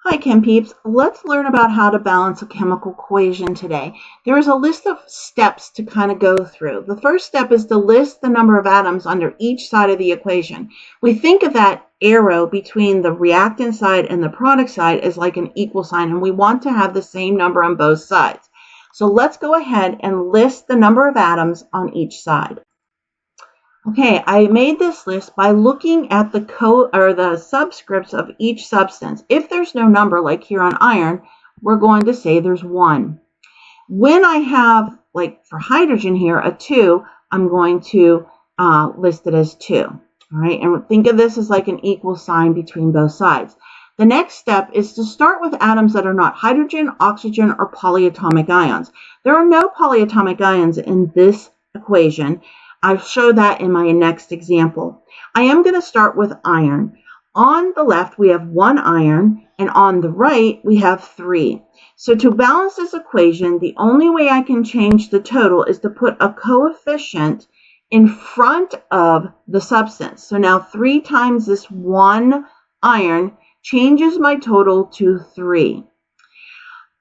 Hi, Chem Peeps. Let's learn about how to balance a chemical equation today. There is a list of steps to kind of go through. The first step is to list the number of atoms under each side of the equation. We think of that arrow between the reactant side and the product side as like an equal sign, and we want to have the same number on both sides. So let's go ahead and list the number of atoms on each side. Okay, I made this list by looking at the subscripts of each substance. If there's no number, like here on iron, we're going to say there's 1. When I have, like for hydrogen here, a 2, I'm going to list it as 2. All right, and think of this as like an equal sign between both sides. The next step is to start with atoms that are not hydrogen, oxygen, or polyatomic ions. There are no polyatomic ions in this equation. I'll show that in my next example. I am going to start with iron. On the left, we have 1 iron, and on the right, we have 3. So to balance this equation, the only way I can change the total is to put a coefficient in front of the substance. So now 3 times this 1 iron changes my total to 3.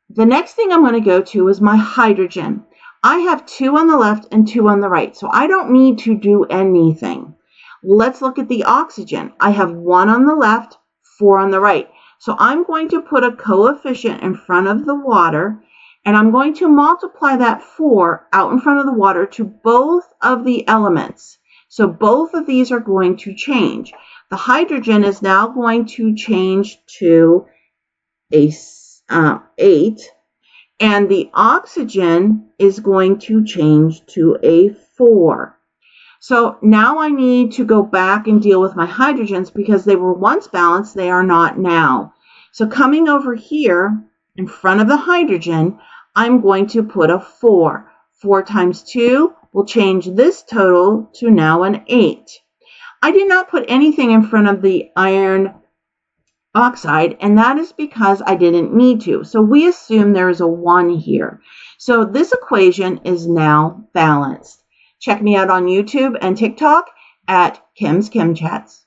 The next thing I'm going to go to is my hydrogen. I have 2 on the left and 2 on the right, so I don't need to do anything. Let's look at the oxygen. I have 1 on the left, 4 on the right. So I'm going to put a coefficient in front of the water, and I'm going to multiply that 4 out in front of the water to both of the elements. So both of these are going to change. The hydrogen is now going to change to a 8. And the oxygen is going to change to a 4. So now I need to go back and deal with my hydrogens because they were once balanced, they are not now. So coming over here in front of the hydrogen, I'm going to put a 4. 4 times 2 will change this total to now an 8. I did not put anything in front of the iron oxide, and that is because I didn't need to. So we assume there is a 1 here. So this equation is now balanced. Check me out on YouTube and TikTok at Kim's Chem Chats.